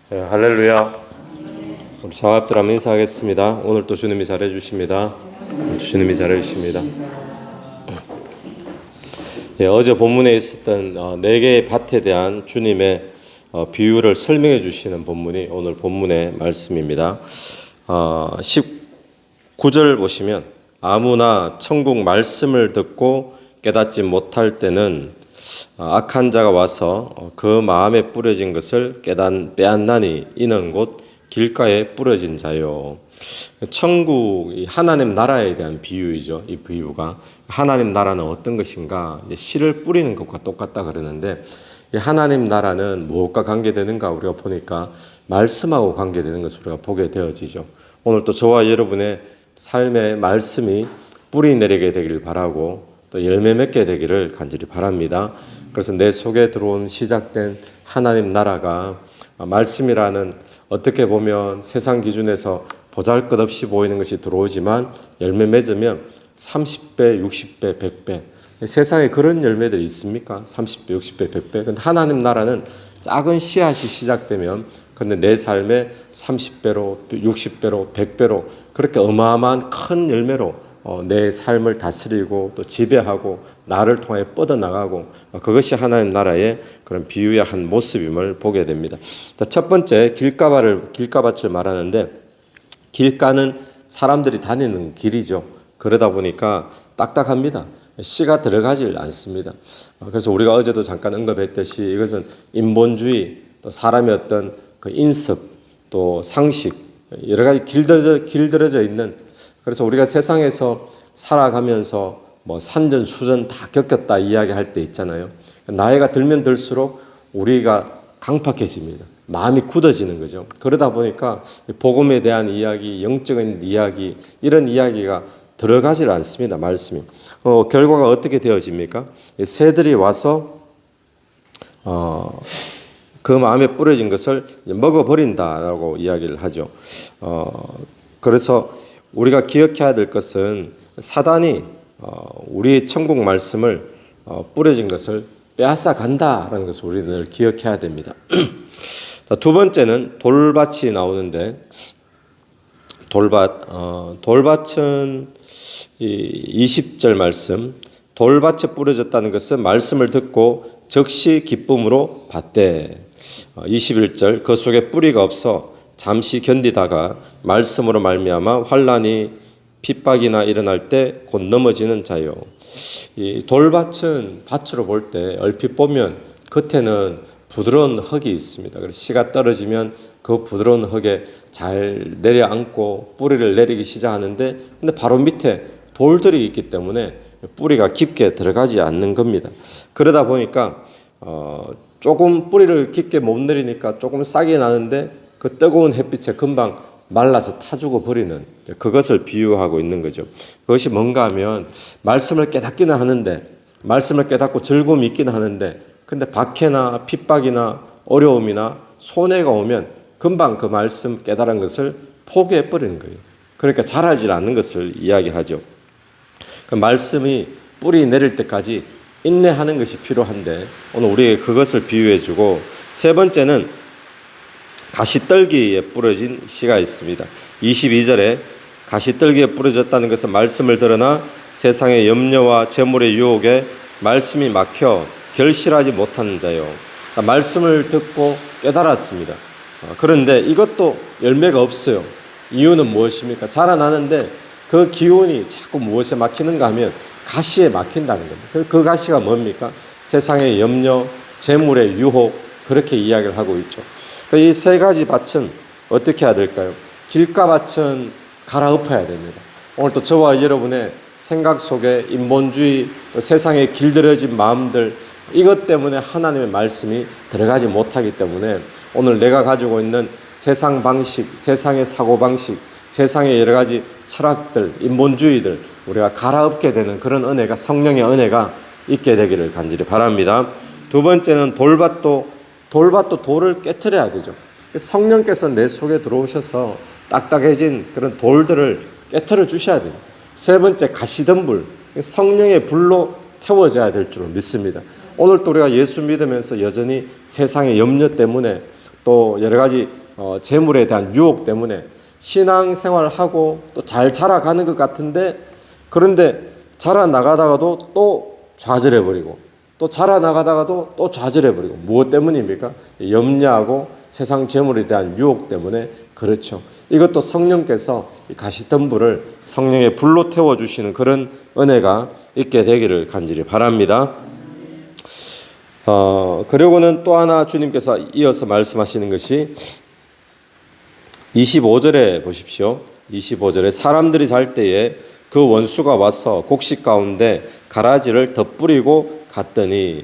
네, 할렐루야. 우리 자합들 한번 인사하겠습니다. 오늘 또 주님이 잘해주십니다. 주님이 잘해주십니다. 어제 본문에 있었던 네 개의 밭에 대한 주님의 비유를 설명해 주시는 본문이 오늘 본문의 말씀입니다. 19절 보시면 아무나 천국 말씀을 듣고 깨닫지 못할 때는 악한 자가 와서 그 마음에 뿌려진 것을 빼앗나니 이는 곧 길가에 뿌려진 자요. 천국, 하나님 나라에 대한 비유이죠. 이 비유가 하나님 나라는 어떤 것인가, 씨를 뿌리는 것과 똑같다 그러는데, 하나님 나라는 무엇과 관계되는가 우리가 보니까 말씀하고 관계되는 것을 우리가 보게 되어지죠. 오늘 또 저와 여러분의 삶의 말씀이 뿌리 내리게 되기를 바라고 또 열매 맺게 되기를 간절히 바랍니다. 그래서 내 속에 들어온 시작된 하나님 나라가 말씀이라는, 어떻게 보면 세상 기준에서 보잘것없이 보이는 것이 들어오지만 열매 맺으면 30배, 60배, 100배. 세상에 그런 열매들이 있습니까? 30배, 60배, 100배. 근데 하나님 나라는 작은 씨앗이 시작되면 근데 내 삶에 30배로, 60배로, 100배로 그렇게 어마어마한 큰 열매로 내 삶을 다스리고 또 지배하고 나를 통해 뻗어나가고, 그것이 하나님 나라의 그런 비유의 한 모습임을 보게 됩니다. 첫 번째, 길가밭을 말하는데, 길가는 사람들이 다니는 길이죠. 그러다 보니까 딱딱합니다. 씨가 들어가질 않습니다. 그래서 우리가 어제도 잠깐 언급했듯이 이것은 인본주의, 또 사람의 어떤 그 인습, 또 상식, 여러 가지 길들여져 있는, 그래서 우리가 세상에서 살아가면서 산전수전 다 겪었다 이야기할 때 있잖아요. 나이가 들면 들수록 우리가 강팍해집니다. 마음이 굳어지는 거죠. 그러다 보니까 복음에 대한 이야기, 영적인 이야기, 이런 이야기가 들어가질 않습니다. 말씀이. 결과가 어떻게 되어집니까? 새들이 와서 그 마음에 뿌려진 것을 먹어버린다라고 이야기를 하죠. 그래서 우리가 기억해야 될 것은 사단이 우리 천국 말씀을 뿌려진 것을 빼앗아 간다라는 것을 우리는 늘 기억해야 됩니다. 두 번째는 돌밭이 나오는데, 돌밭은 20절 말씀, 돌밭에 뿌려졌다는 것은 말씀을 듣고 즉시 기쁨으로 받되, 21절 그 속에 뿌리가 없어 잠시 견디다가 말씀으로 말미암아 환난이 핍박이나 일어날 때 곧 넘어지는 자요. 이 돌밭은 밭으로 볼 때 얼핏 보면 겉에는 부드러운 흙이 있습니다. 그래서 씨가 떨어지면 그 부드러운 흙에 잘 내려앉고 뿌리를 내리기 시작하는데, 근데 바로 밑에 돌들이 있기 때문에 뿌리가 깊게 들어가지 않는 겁니다. 그러다 보니까 조금 뿌리를 깊게 못 내리니까 조금 싹이 나는데 그 뜨거운 햇빛에 금방 말라서 타죽어 버리는, 그것을 비유하고 있는 거죠. 그것이 뭔가 하면 말씀을 깨닫기는 하는데, 말씀을 깨닫고 즐거움이 있기는 하는데, 근데 박해나 핍박이나 어려움이나 손해가 오면 금방 그 말씀 깨달은 것을 포기해 버리는 거예요. 그러니까 자라지 않는 것을 이야기하죠. 그 말씀이 뿌리 내릴 때까지 인내하는 것이 필요한데, 오늘 우리에게 그것을 비유해 주고, 세 번째는 가시떨기에 뿌려진 씨가 있습니다. 22절에 가시떨기에 뿌려졌다는 것은 말씀을 들으나 세상의 염려와 재물의 유혹에 말씀이 막혀 결실하지 못하는 자요. 그러니까 말씀을 듣고 깨달았습니다. 그런데 이것도 열매가 없어요. 이유는 무엇입니까? 자라나는데 그 기운이 자꾸 무엇에 막히는가 하면 가시에 막힌다는 겁니다. 그 가시가 뭡니까? 세상의 염려, 재물의 유혹, 그렇게 이야기를 하고 있죠. 이 세 가지 밭은 어떻게 해야 될까요? 길가밭은 갈아엎어야 됩니다. 오늘 또 저와 여러분의 생각 속에 인본주의, 또 세상에 길들여진 마음들, 이것 때문에 하나님의 말씀이 들어가지 못하기 때문에 오늘 내가 가지고 있는 세상 방식, 세상의 사고방식, 세상의 여러 가지 철학들, 인본주의들, 우리가 갈아엎게 되는 그런 은혜가, 성령의 은혜가 있게 되기를 간절히 바랍니다. 두 번째는 돌밭도 돌을 깨트려야 되죠. 성령께서 내 속에 들어오셔서 딱딱해진 그런 돌들을 깨트려 주셔야 돼요. 세 번째, 가시던 불, 성령의 불로 태워져야 될 줄 믿습니다. 오늘 또 우리가 예수 믿으면서 여전히 세상의 염려 때문에 또 여러 가지 재물에 대한 유혹 때문에 신앙생활하고 또 잘 자라가는 것 같은데, 그런데 자라나가다가도 또 좌절해버리고 또 자라나가다가도 또 좌절해버리고, 무엇 때문입니까? 염려하고 세상 재물에 대한 유혹 때문에. 그렇죠. 이것도 성령께서 이 가시덤불을 성령의 불로 태워주시는 그런 은혜가 있게 되기를 간절히 바랍니다. 그리고는 또 하나 주님께서 이어서 말씀하시는 것이 25절에 보십시오. 25절에 사람들이 잘 때에 그 원수가 와서 곡식 가운데 가라지를 덧뿌리고 갔더니,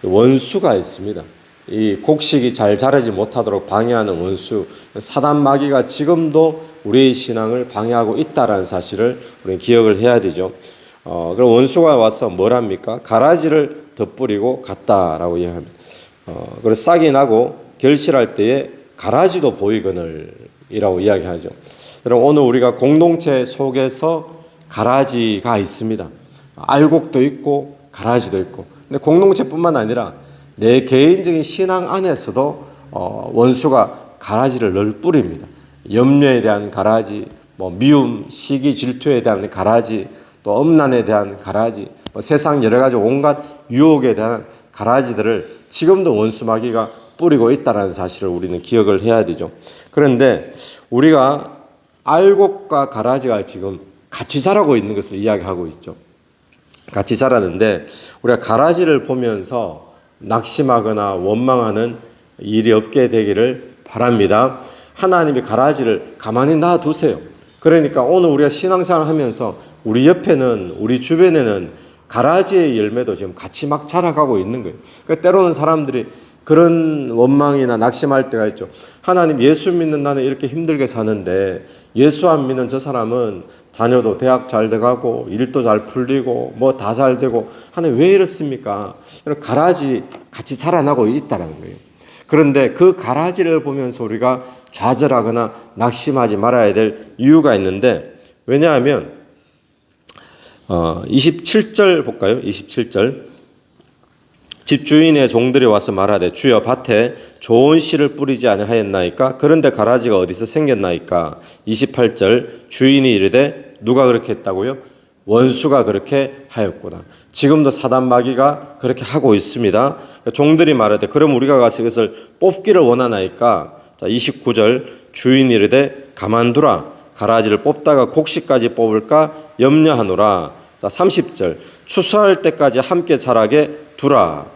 원수가 있습니다. 이 곡식이 잘 자라지 못하도록 방해하는 원수, 사단 마귀가 지금도 우리의 신앙을 방해하고 있다라는 사실을 우리는 기억을 해야 되죠. 그럼 원수가 와서 뭘 합니까? 가라지를 덧뿌리고 갔다라고 이야기합니다. 그래서 싹이 나고 결실할 때에 가라지도 보이거늘이라고 이야기하죠. 여러분, 오늘 우리가 공동체 속에서 가라지가 있습니다. 알곡도 있고 가라지도 있고. 근데 공동체뿐만 아니라 내 개인적인 신앙 안에서도 원수가 가라지를 늘 뿌립니다. 염려에 대한 가라지, 미움, 시기, 질투에 대한 가라지, 또 엄난에 대한 가라지, 세상 여러 가지 온갖 유혹에 대한 가라지들을 지금도 원수 마귀가 뿌리고 있다는 사실을 우리는 기억을 해야 되죠. 그런데 우리가 알곡과 가라지가 지금 같이 자라고 있는 것을 이야기하고 있죠. 같이 자라는데 우리가 가라지를 보면서 낙심하거나 원망하는 일이 없게 되기를 바랍니다. 하나님이 가라지를 가만히 놔두세요. 그러니까 오늘 우리가 신앙생활을 하면서 우리 옆에는, 우리 주변에는 가라지의 열매도 지금 같이 막 자라가고 있는 거예요. 그러니까 때로는 사람들이 그런 원망이나 낙심할 때가 있죠. 하나님, 예수 믿는 나는 이렇게 힘들게 사는데 예수 안 믿는 저 사람은 자녀도 대학 잘 돼가고 일도 잘 풀리고 뭐 다 잘 되고, 하나님 왜 이렇습니까? 가라지 같이 자라나고 있다는 거예요. 그런데 그 가라지를 보면서 우리가 좌절하거나 낙심하지 말아야 될 이유가 있는데, 왜냐하면 27절 볼까요? 27절. 집주인의 종들이 와서 말하되 주여 밭에 좋은 씨를 뿌리지 아니하였나이까? 그런데 가라지가 어디서 생겼나이까? 28절. 주인이 이르되 누가 그렇게 했다고요? 원수가 그렇게 하였구나. 지금도 사단 마귀가 그렇게 하고 있습니다. 종들이 말하되 그럼 우리가 가서 이것을 뽑기를 원하나이까? 자, 29절. 주인이 이르되 가만두라. 가라지를 뽑다가 곡식까지 뽑을까 염려하노라. 자, 30절. 추수할 때까지 함께 자라게 두라.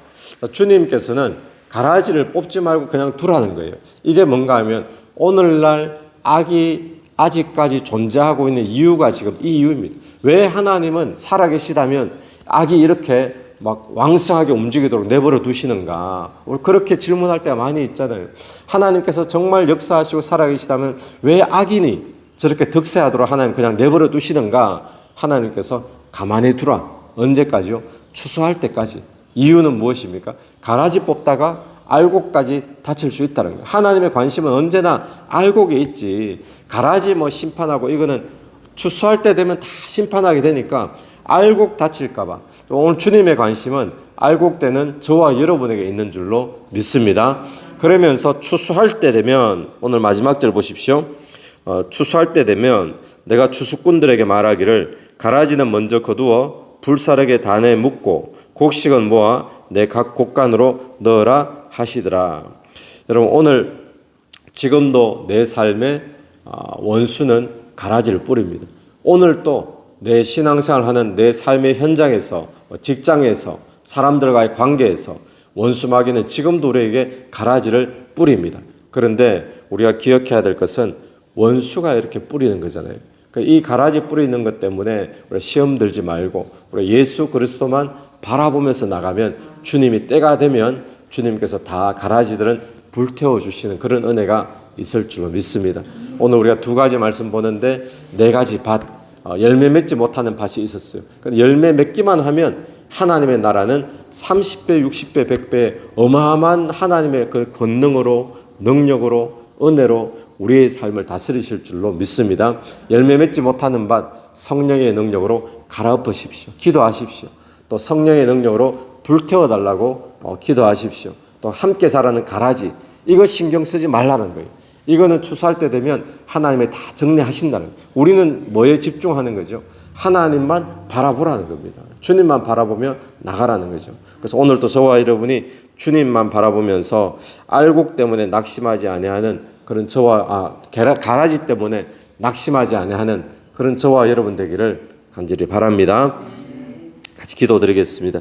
주님께서는 가라지를 뽑지 말고 그냥 두라는 거예요. 이게 뭔가 하면 오늘날 악이 아직까지 존재하고 있는 이유가 지금 이 이유입니다. 왜 하나님은 살아계시다면 악이 이렇게 막 왕성하게 움직이도록 내버려 두시는가? 우리 그렇게 질문할 때가 많이 있잖아요. 하나님께서 정말 역사하시고 살아계시다면 왜 악인이 저렇게 득세하도록 하나님 그냥 내버려 두시는가? 하나님께서 가만히 두라. 언제까지요? 추수할 때까지. 이유는 무엇입니까? 가라지 뽑다가 알곡까지 다칠 수 있다는 거예요. 하나님의 관심은 언제나 알곡에 있지, 가라지 심판하고 이거는 추수할 때 되면 다 심판하게 되니까 알곡 다칠까 봐. 오늘 주님의 관심은 알곡 때는 저와 여러분에게 있는 줄로 믿습니다. 그러면서 추수할 때 되면, 오늘 마지막 절 보십시오. 추수할 때 되면 내가 추수꾼들에게 말하기를 가라지는 먼저 거두어 불사르게 단에 묻고 곡식은 모아 내 각 곡간으로 넣으라 하시더라. 여러분, 오늘 지금도 내 삶에 원수는 가라지를 뿌립니다. 오늘 또 내 신앙생활하는 내 삶의 현장에서, 직장에서, 사람들과의 관계에서 원수 마귀는 지금도 우리에게 가라지를 뿌립니다. 그런데 우리가 기억해야 될 것은 원수가 이렇게 뿌리는 거잖아요. 이 가라지 뿌리는 것 때문에 우리 시험 들지 말고 우리 예수 그리스도만 바라보면서 나가면, 주님이 때가 되면 주님께서 다 가라지들은 불태워 주시는 그런 은혜가 있을 줄로 믿습니다. 오늘 우리가 두 가지 말씀 보는데 네 가지 밭, 열매 맺지 못하는 밭이 있었어요. 열매 맺기만 하면 하나님의 나라는 30배, 60배, 100배 어마어마한 하나님의 그 권능으로, 능력으로, 은혜로 우리의 삶을 다스리실 줄로 믿습니다. 열매 맺지 못하는 밭, 성령의 능력으로 갈아엎으십시오. 기도하십시오. 또 성령의 능력으로 불태워달라고 기도하십시오. 또 함께 자라는 가라지, 이거 신경 쓰지 말라는 거예요. 이거는 추수할 때 되면 하나님이 다 정리하신다는 거예요. 우리는 뭐에 집중하는 거죠? 하나님만 바라보라는 겁니다. 주님만 바라보며 나가라는 거죠. 그래서 오늘도 저와 여러분이 주님만 바라보면서 알곡 때문에 낙심하지 아니하는 그런 가라지 때문에 낙심하지 아니하는 그런 저와 여러분 되기를 간절히 바랍니다. 같이 기도드리겠습니다.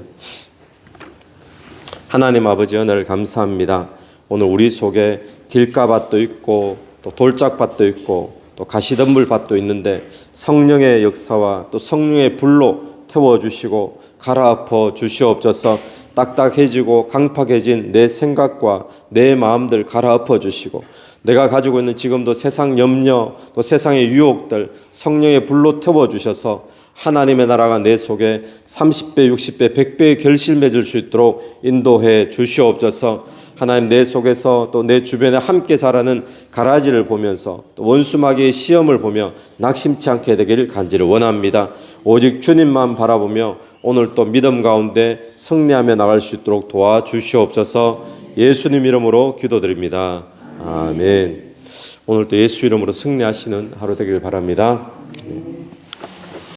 하나님 아버지 은혜를 감사합니다. 오늘 우리 속에 길가밭도 있고 또 돌짝밭도 있고 또 가시덤불밭도 있는데 성령의 역사와 또 성령의 불로 태워주시고 갈아엎어 주시옵소서. 딱딱해지고 강팍해진 내 생각과 내 마음들 갈아엎어 주시고 내가 가지고 있는 지금도 세상 염려 또 세상의 유혹들 성령의 불로 태워주셔서 하나님의 나라가 내 속에 30배, 60배, 100배의 결실 맺을 수 있도록 인도해 주시옵소서. 하나님 내 속에서 또 내 주변에 함께 자라는 가라지를 보면서 또 원수마귀의 시험을 보며 낙심치 않게 되기를 간절히 원합니다. 오직 주님만 바라보며 오늘 또 믿음 가운데 승리하며 나갈 수 있도록 도와주시옵소서. 예수님 이름으로 기도드립니다. 아멘. 오늘 또 예수 이름으로 승리하시는 하루 되기를 바랍니다.